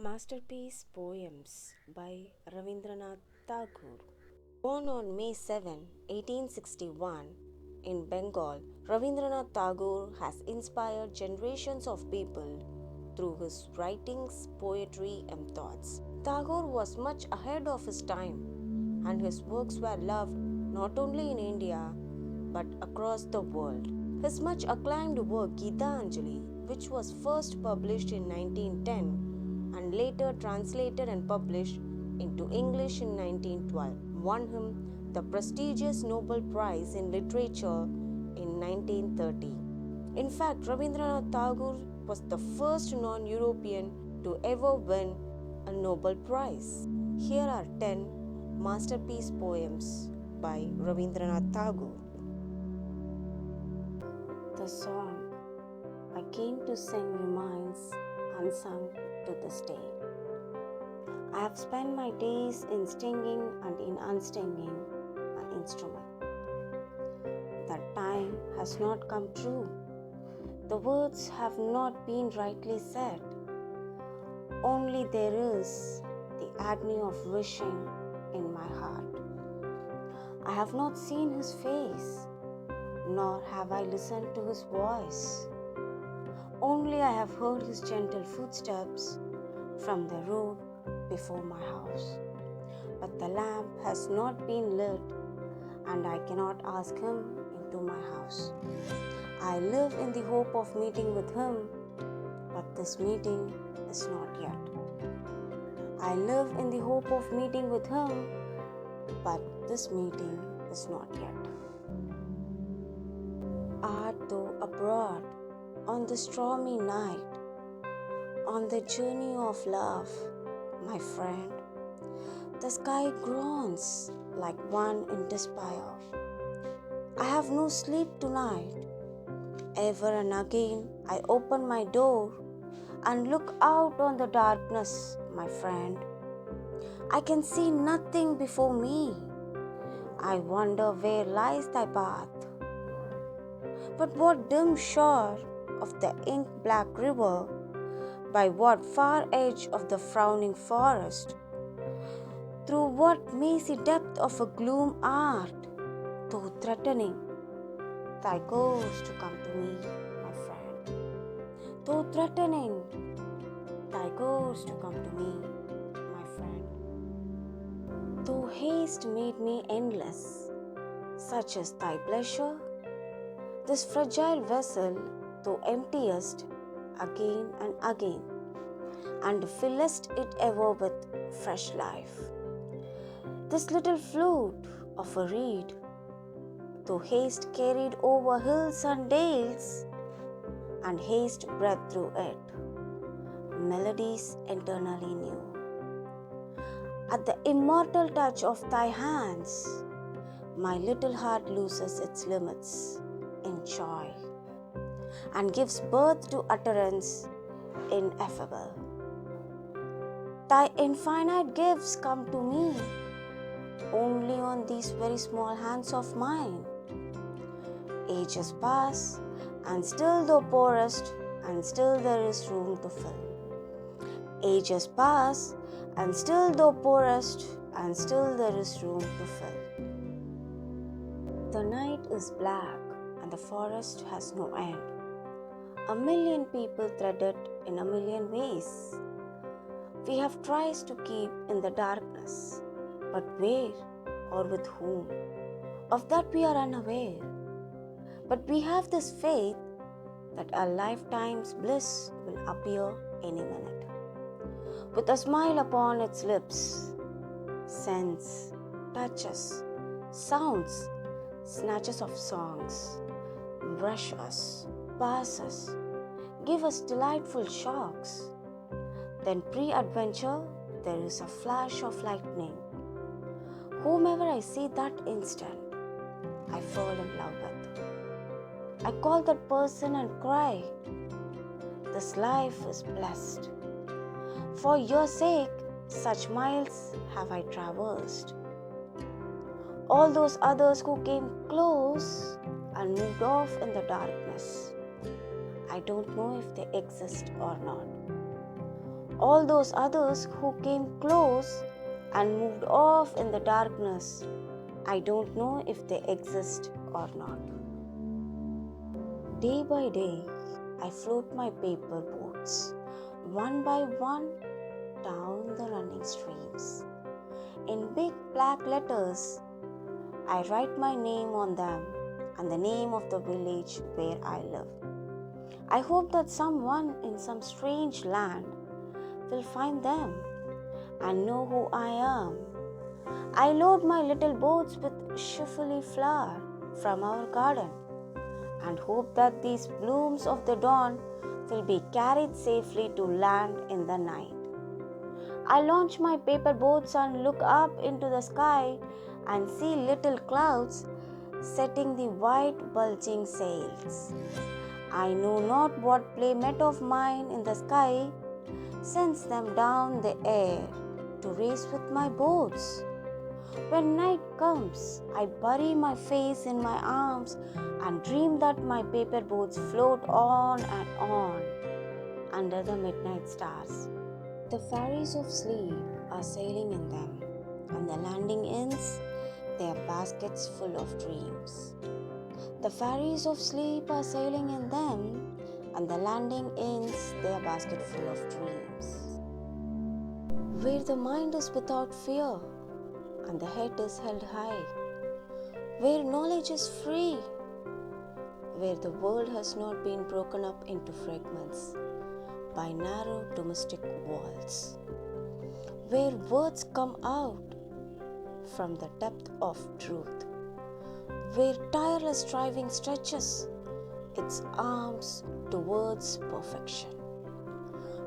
Masterpiece Poems by Rabindranath Tagore. Born on May 7, 1861, in Bengal, Rabindranath Tagore has inspired generations of people through his writings, poetry, and thoughts. Tagore was much ahead of his time, and his works were loved not only in India but across the world. His much acclaimed work Gita Anjali, which was first published in 1910 and later translated and published into English in 1912, won him the prestigious Nobel Prize in Literature in 1930. In fact, Rabindranath Tagore was the first non-European to ever win a Nobel Prize. Here are 10 masterpiece poems by Rabindranath Tagore. The song I came to sing remains unsung to this day. I have spent my days in stinging and in unstinging my instrument. That time has not come true. The words have not been rightly said. Only there is the agony of wishing in my heart. I have not seen his face, nor have I listened to his voice. Only I have heard his gentle footsteps from the road before my house. But the lamp has not been lit, and I cannot ask him into my house. I live in the hope of meeting with him, but this meeting is not yet. I live in the hope of meeting with him, but this meeting is not yet. Art thou abroad on the stormy night, on the journey of love, my friend? The sky groans like one in despair. I have no sleep tonight. Ever and again I open my door and look out on the darkness, my friend. I can see nothing before me. I wonder where lies thy path. But what dim shore of the ink-black river, by what far edge of the frowning forest, through what mazy depth of a gloom art, though threatening, thy ghost to come to me, my friend. Though threatening, thy ghost to come to me, my friend. Though haste made me endless, such is thy pleasure, this fragile vessel thou emptiest again and again, and fillest it ever with fresh life. This little flute of a reed, thou haste carried over hills and dales, and haste bred through it melodies eternally new. At the immortal touch of thy hands, my little heart loses its limits in joy, and gives birth to utterance ineffable. Thy infinite gifts come to me only on these very small hands of mine. Ages pass, and still thou pourest, and still there is room to fill. Ages pass, and still thou pourest, and still there is room to fill. The night is black, and the forest has no end. A million people thread it in a million ways. We have tried to keep in the darkness, but where or with whom? Of that we are unaware. But we have this faith that our lifetime's bliss will appear any minute. With a smile upon its lips, scents, touches, sounds, snatches of songs, brush us, pass us, give us delightful shocks. Then pre-adventure there is a flash of lightning. Whomever I see that instant, I fall in love with. I call that person and cry, this life is blessed. For your sake, such miles have I traversed. All those others who came close and moved off in the darkness, I don't know if they exist or not. all those others who came close and moved off in the darkness, I don't know if they exist or not. Day by day, I float my paper boats, one by one, down the running streams. In big black letters, I write my name on them and the name of the village where I live. I hope that someone in some strange land will find them and know who I am. I load my little boats with cheerful flower from our garden and hope that these blooms of the dawn will be carried safely to land in the night. I launch my paper boats and look up into the sky and see little clouds setting the white bulging sails. I know not what playmate of mine in the sky sends them down the air to race with my boats. When night comes, I bury my face in my arms and dream that my paper boats float on and on under the midnight stars. The fairies of sleep are sailing in them, and the landing ends their baskets full of dreams. The fairies of sleep are sailing in them, and the landing ends their basket full of dreams. Where the mind is without fear, and the head is held high, where knowledge is free, where the world has not been broken up into fragments by narrow domestic walls, where words come out from the depth of truth, where tireless striving stretches its arms towards perfection,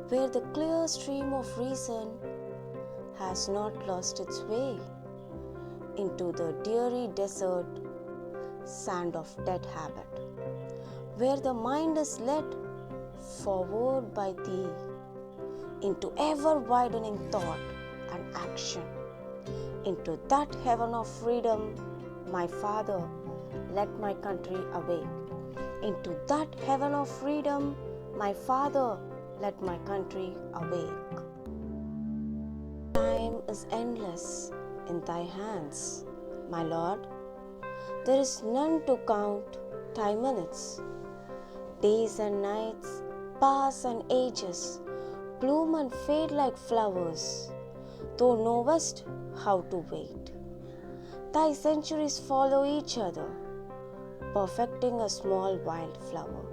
where the clear stream of reason has not lost its way into the dreary desert sand of dead habit, where the mind is led forward by thee into ever-widening thought and action, into that heaven of freedom, my Father, let my country awake. Into that heaven of freedom, my Father, let my country awake. Time is endless in thy hands, my Lord. There is none to count thy minutes. Days and nights pass and ages bloom and fade like flowers, thou knowest how to wait. Thy centuries follow each other, perfecting a small wildflower.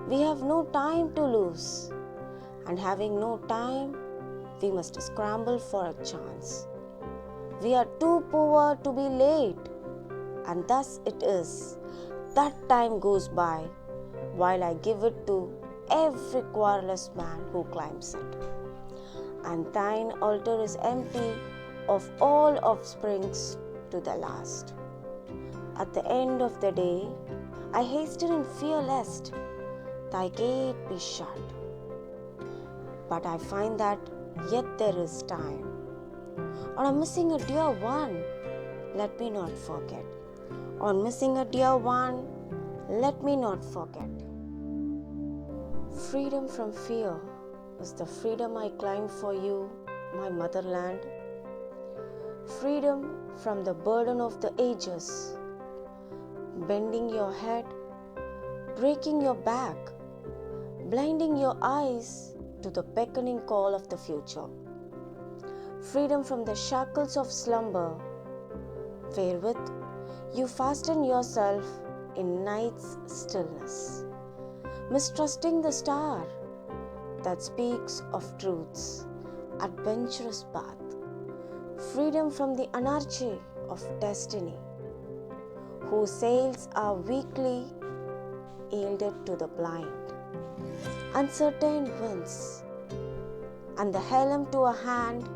We have no time to lose, and having no time, we must scramble for a chance. We are too poor to be late, and thus it is that time goes by while I give it to every querulous man who climbs it. And thine altar is empty of all offsprings to the last. At the end of the day, I hasten in fear lest thy gate be shut. But I find that yet there is time. On a missing a dear one, let me not forget. On missing a dear one, let me not forget. Freedom from fear is the freedom I climb for you, my motherland. Freedom from the burden of the ages, bending your head, breaking your back, blinding your eyes to the beckoning call of the future. Freedom from the shackles of slumber, wherewith you fasten yourself in night's stillness, mistrusting the star that speaks of truth's adventurous path. Freedom from the anarchy of destiny, whose sails are weakly yielded to the blind, uncertain winds, and the helm to a hand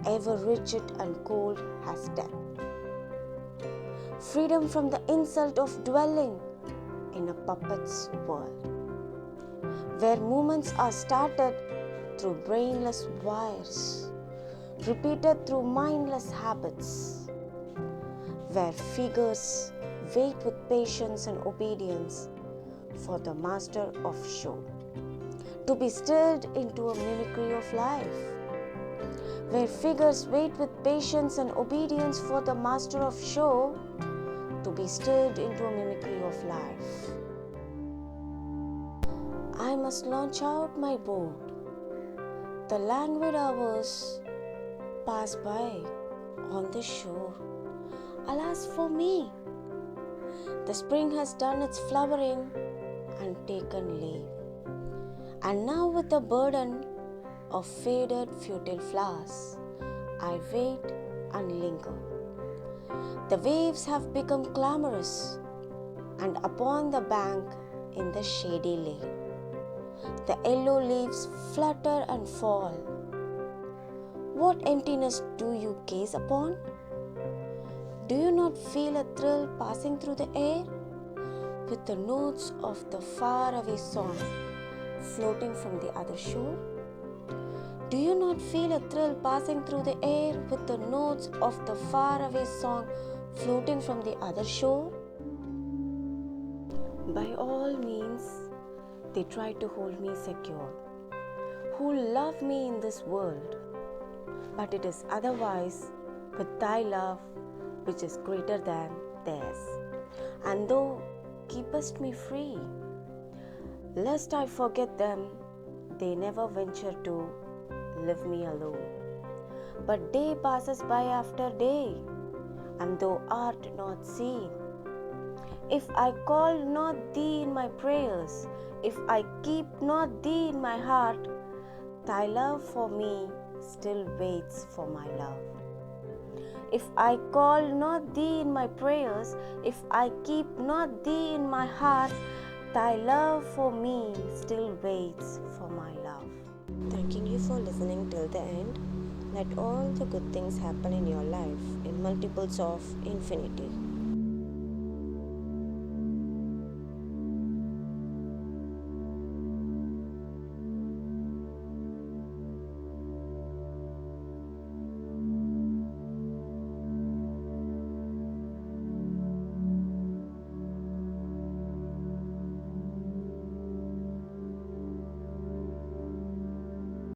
ever rigid and cold as death. Freedom from the insult of dwelling in a puppet's world, where movements are started through brainless wires, repeated through mindless habits, where figures wait with patience and obedience for the master of show. to be stirred into a mimicry of life, where figures wait with patience and obedience for the master of show to be stirred into a mimicry of life. I must launch out my boat. The languid hours pass by on the shore. Alas for me, the spring has done its flowering and taken leave. And now with the burden of faded futile flowers, I wait and linger. The waves have become clamorous, and upon the bank in the shady lane, the yellow leaves flutter and fall. What emptiness do you gaze upon? Do you not feel a thrill passing through the air, with the notes of the faraway song floating from the other shore? Do you not feel a thrill passing through the air, with the notes of the faraway song floating from the other shore? By all means, they try to hold me secure, who love me in this world, but it is otherwise with thy love, which is greater than theirs. And thou keepest me free, lest I forget them, they never venture to leave me alone. But day passes by after day, and thou art not seen. If I call not thee in my prayers, if I keep not thee in my heart, thy love for me still waits for my love. If I call not thee in my prayers, if I keep not thee in my heart, thy love for me still waits for my love. Thanking you for listening till the end. Let all the good things happen in your life in multiples of infinity.